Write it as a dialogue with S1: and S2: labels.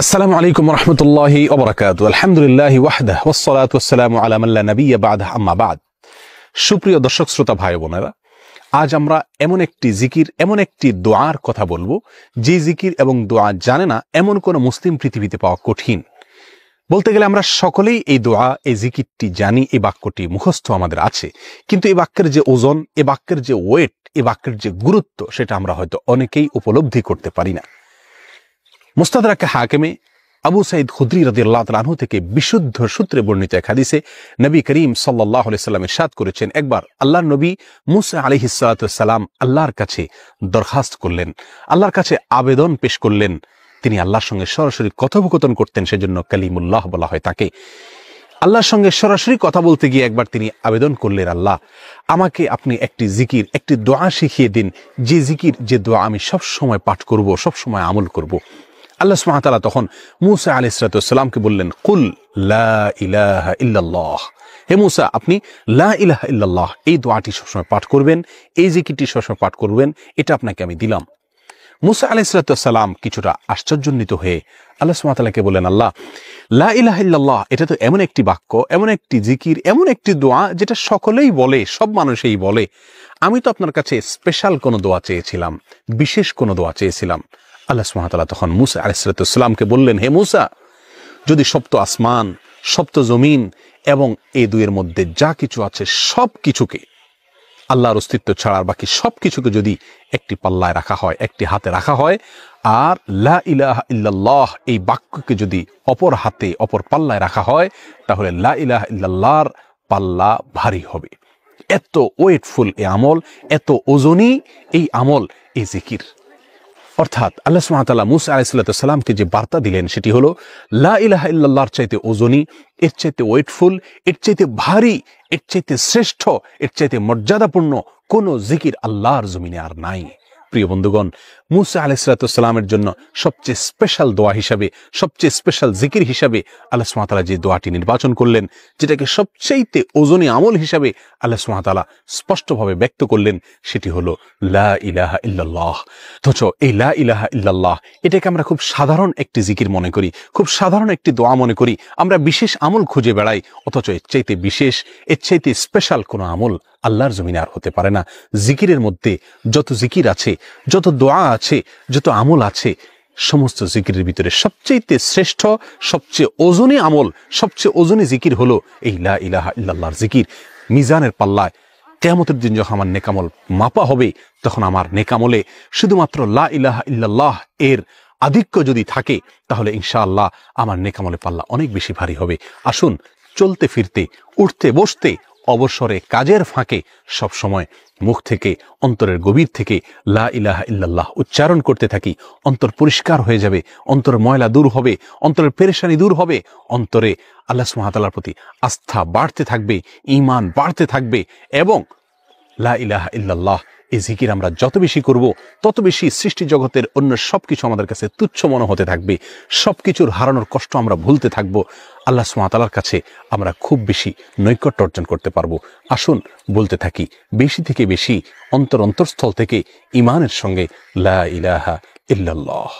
S1: আসসালামু আলাইকুম ওয়া রাহমাতুল্লাহি ওয়া বারাকাতুহু। আলহামদুলিল্লাহি ওয়াহদাহু ওয়াস সালাতু ওয়াস সালামু আলা মান লা নাবিয়্যা বা'দাহু, আম্মা বা'দ। সুপ্রিয় দর্শক শ্রোতা ভাই বোনেরা, আজ আমরা এমন একটি জিকির, এমন একটি দোয়ার কথা বলবো যে জিকির এবং দোয়া জানে না এমন কোন মুসলিম পৃথিবীতে পাওয়া কঠিন। বলতে গেলে আমরা সকলেই এই দোয়া, এই জিকিরটি জানি, এই বাক্যটি মুখস্থ আমাদের আছে, কিন্তু এই বাক্যের যে ওজন, এই বাক্যের যে ওয়েট, এই বাক্যের যে গুরুত্ব, সেটা আমরা হয়তো অনেকেই উপলব্ধি করতে পারি না। মুস্তাদরাক হাকিমে আবু সাঈদ খুদরি রাদিয়াল্লাহু তাআলা আনহু থেকে বিশুদ্ধ সূত্রে বর্ণিত এক হাদিসে নবী করিম সাল্লাল্লাহু আলাইহি সাল্লাম ইরশাদ করেছেন, একবার আল্লাহর নবী মুসা আলাইহিস সালাতু ওয়াস সালাম আল্লাহর কাছে দরখাস্ত করলেন, আল্লাহর কাছে আবেদন পেশ করলেন। তিনি আল্লাহর সঙ্গে সরাসরি কথোপকথন করতেন, সেজন্য কালিমুল্লাহ বলা হয় তাকে। আল্লাহর সঙ্গে সরাসরি কথা বলতে গিয়ে একবার তিনি আবেদন করলেন, আল্লাহ আমাকে আপনি একটি জিকির, একটি দোয়া শিখিয়ে দিন, যে জিকির, যে দোয়া আমি সব সময় পাঠ করব, সব সময় আমল করব। আল্লাহ সুবহানাহু ওয়া তাআলা তখন মূসা আলাইহিস সালাতু ওয়াস সালামকে বললেন, কুল লা ইলাহা ইল্লাল্লাহ, হে মূসা আপনি লা ইলাহা ইল্লাল্লাহ এই দোয়াটি সবসময় পাঠ করবেন, এই জিকিরটি সবসময় পাঠ করবেন, এটা আপনাকে আমি দিলাম। মূসা আলাইহিস সালাতু ওয়াস সালাম কিছুটা আশ্চর্যান্বিত হয়ে আল্লাহ সুবহানাহু ওয়া তাআলাকে বললেন, আল্লাহ লা ইলাহা ইল্লাল্লাহ এটা তো এমন একটি বাক্য, এমন একটি জিকির, এমন একটি দোয়া যেটা সকলেই বলে, সব মানুষই বলে। আমি তো আপনার কাছে স্পেশাল কোনো দোয়া চেয়েছিলাম, বিশেষ কোনো দোয়া চেয়েছিলাম। আল্লাহ সুবহানাহু ওয়া তাআলা তখন মূসা আলাইহিস সালাতু ওয়াস সালামকে বললেন, হে মূসা, যদি সপ্ত আসমান, সপ্ত জমিন এবং এই দুইয়ের মধ্যে যা কিছু আছে সব কিছুকে, আল্লাহর অস্তিত্ব ছাড়া বাকি সব কিছুকে যদি একটি পাল্লায় রাখা হয়, একটি হাতে রাখা হয়, আর লা ইলাহা ইল্লাল্লাহ এই বাক্যকে যদি অপর হাতে, অপর পাল্লায় রাখা হয়, তাহলে লা ইলাহা ইল্লাল্লাহর পাল্লা ভারী হবে। এত ওয়েটফুল এই আমল, এত ওজনী এই আমল, এই জিকির। অর্থাৎ আল্লাহ সুবহানাহু ওয়া তাআলা মূসা আলাইহিস সালামকে যে বার্তা দিলেন সেটি হলো, লা ইলাহা ইল্লাল্লাহর চাইতে ওজনী, এর চাইতে ওয়েটফুল, এর চাইতে ভারী, এর চাইতে শ্রেষ্ঠ, এর চাইতে মর্যাদাপূর্ণ কোন জিকির আল্লাহর জমিনে আর নাই। প্রিয় বন্ধুগণ, মূসা আলাইহিস সালামের জন্য সবচেয়ে স্পেশাল দোয়া হিসাবে, সবচেয়ে স্পেশাল জিকির হিসাবে আল্লাহ সুবহানাহু ওয়া তাআলা যে দোয়াটি নির্বাচন করলেন, যেটাকে সবচেয়ে ওজনী আমল হিসাবে আল্লাহ সুবহানাহু ওয়া তাআলা স্পষ্টভাবে ব্যক্ত করলেন, সেটি হলো লা ইলাহা ইল্লাল্লাহ। অথচ এই লা ইলাহা ইল্লাল্লাহ এটাকে আমরা খুব সাধারণ একটি জিকির মনে করি, খুব সাধারণ একটি দোয়া মনে করি, আমরা বিশেষ আমল খুঁজে বেড়াই। অথচ এর চাইতে বিশেষ, এর চাইতে স্পেশাল কোনো আমল আল্লাহর জমিনে আর হতে পারে না। জিকিরের মধ্যে যত জিকির আছে, যত দোয়া আছে, যত আমল আছে, সমস্ত জিকিরের ভিতরে সবচেয়ে শ্রেষ্ঠ, সবচেয়ে ওজনী আমল, সবচেয়ে ওজনী জিকির হলো এই লা ইলাহা ইল্লাল্লাহর জিকির। মিজানের পাল্লায় কিয়ামতের দিন যখন আমার নেকামল মাপা হবে, তখন আমার নেকামলে শুধুমাত্র লা ইলাহা ইল্লাল্লাহ এর আধিক্য যদি থাকে, তাহলে ইনশাআল্লাহ আমার নেকামলে পাল্লা অনেক বেশি ভারী হবে। আসুন, চলতে ফিরতে, উঠতে বসতে, অবসরে, কাজের ফাঁকে সব সময় মুখ থেকে, অন্তরের গভীর থেকে লা ইলাহা ইল্লাল্লাহ উচ্চারণ করতে থাকি। অন্তর পরিষ্কার হয়ে যাবে, অন্তরের ময়লা দূর হবে, অন্তরের পেরেশানি দূর হবে, অন্তরে আল্লাহ সুবহানাহু ওয়া তাআলার প্রতি আস্থা বাড়তে থাকবে, ঈমান বাড়তে থাকবে। এবং লা ইলাহা ইল্লাল্লাহ এই জিকির আমরা যত বেশি করব, তত বেশি সৃষ্টি জগতের অন্য সবকিছু আমাদের কাছে তুচ্ছ মনে হতে থাকবে। সবকিছুর হারানোর কষ্ট আমরা ভুলতে থাকবো। আল্লাহ সুবহানাহু ওয়া তাআলার কাছে আমরা খুব বেশি নৈকট্য অর্জন করতে পারবো। আসুন বলতে থাকি, বেশি থেকে বেশি অন্তরস্থল থেকে ঈমানের সঙ্গে লা ইলাহা ইল্লাল্লাহ।